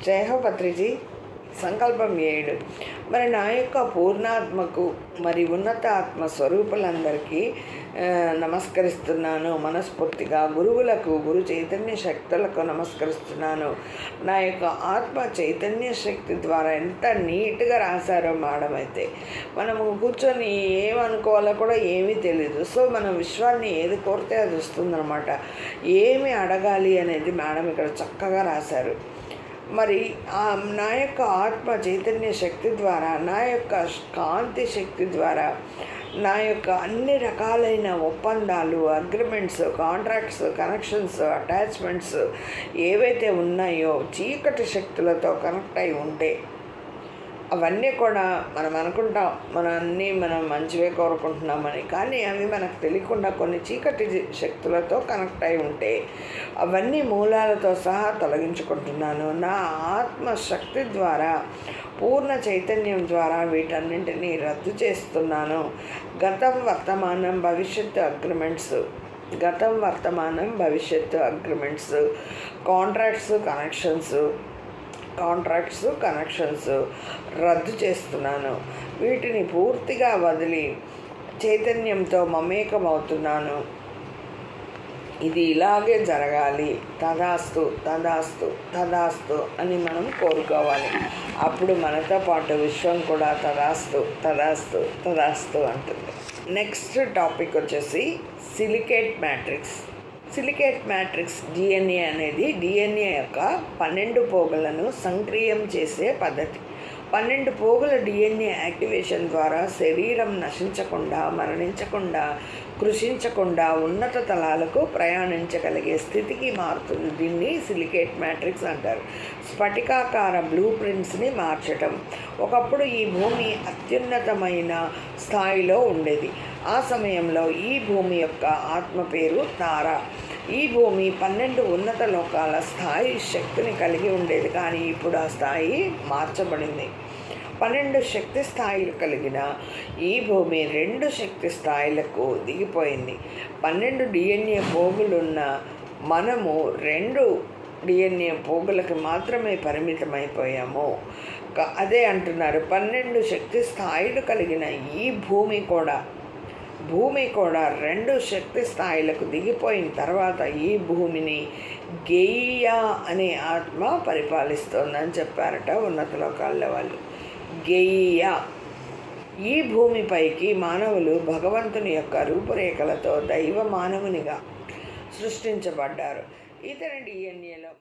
జయ హో పత్రిజీ. సంకల్పం 7. మరి నా యొక్క పూర్ణాత్మకు మరి ఉన్నత ఆత్మ స్వరూపులందరికీ నమస్కరిస్తున్నాను మనస్ఫూర్తిగా. గురువులకు, గురు చైతన్య శక్తులకు నమస్కరిస్తున్నాను. నా యొక్క ఆత్మ చైతన్య శక్తి ద్వారా ఎంత నీట్గా రాశారో మేడం. అయితే మనము కూర్చొని ఏమనుకోవాలో కూడా ఏమీ తెలియదు. సో మనం విశ్వాన్ని ఏది కోరితే అది వస్తుందన్నమాట. ఏమి అడగాలి అనేది మేడం ఇక్కడ చక్కగా రాశారు. మరి నా యొక్క ఆత్మ చైతన్య శక్తి ద్వారా, నా యొక్క కాంతి శక్తి ద్వారా నా యొక్క అన్ని రకాలైన ఒప్పందాలు, అగ్రిమెంట్స్, కాంట్రాక్ట్స్, కనెక్షన్స్, అటాచ్మెంట్స్ ఏవైతే ఉన్నాయో చీకటి శక్తులతో కనెక్ట్ అయి ఉంటే అవన్నీ కూడా మనం అనుకుంటాం మనం మంచివే కోరుకుంటున్నామని. కానీ అవి మనకు తెలియకుండా కొన్ని చీకటి శక్తులతో కనెక్ట్ అయి ఉంటే అవన్నీ మూలాలతో సహా తొలగించుకుంటున్నాను. నా ఆత్మశక్తి ద్వారా, పూర్ణ చైతన్యం ద్వారా వీటన్నింటినీ రద్దు చేస్తున్నాను. గతం, వర్తమానం, భవిష్యత్తు అగ్రిమెంట్స్, కాంట్రాక్ట్స్, కనెక్షన్స్ రద్దు చేస్తున్నాను. వీటిని పూర్తిగా వదిలి చైతన్యంతో మమేకమవుతున్నాను. ఇది ఇలాగే జరగాలి, తదాస్తు తదాస్తు తదాస్తు అని మనం కోరుకోవాలి. అప్పుడు మనతో పాటు విశ్వం కూడా తదాస్తు తదాస్తు తదాస్తు అంటుంది. నెక్స్ట్ టాపిక్ వచ్చేసి సిలికేట్ మ్యాట్రిక్స్ డిఎన్ఏ అనేది డిఎన్ఏ యొక్క 12 పోగులను సంక్రియం చేసే పద్ధతి. 12 పోగుల డిఎన్ఏ యాక్టివేషన్ ద్వారా శరీరం నశించకుండా, మరణించకుండా, కృషించకుండా ఉన్నత తలాలకు ప్రయాణించగలిగే స్థితికి మారుతుంది. దీన్ని సిలికేట్ మ్యాట్రిక్స్ అంటారు. స్ఫటికాకార బ్లూ ప్రింట్స్ని మార్చటం. ఒకప్పుడు ఈ భూమి అత్యున్నతమైన స్థాయిలో ఉండేది. ఆ సమయంలో ఈ భూమి యొక్క ఆత్మ పేరు తార. ఈ భూమి 12 ఉన్నత లోకాల స్థాయి శక్తిని కలిగి ఉండేది. కానీ ఇప్పుడు ఆ స్థాయి మార్చబడింది. 12 శక్తి స్థాయిలు కలిగిన ఈ భూమి 2 శక్తి స్థాయిలకు దిగిపోయింది. 12 డిఎన్ఏ పోగులున్న మనము 2 డిఎన్ఏ పోగులకు మాత్రమే పరిమితమైపోయాము. అదే అంటున్నారు, 12 శక్తి స్థాయిలు కలిగిన ఈ భూమి కూడా 2 శక్తి స్థాయిలకు దిగిపోయిన తర్వాత ఈ భూమిని గెయియా అనే ఆత్మ పరిపాలిస్తోందని చెప్పారట ఉన్నత లోకాల వాళ్ళు. గెయియా. ఈ భూమిపైకి మానవులు భగవంతుని యొక్క రూపురేఖలతో దైవ మానవునిగా సృష్టించబడ్డారు. ఇతని డిఎన్ఏలో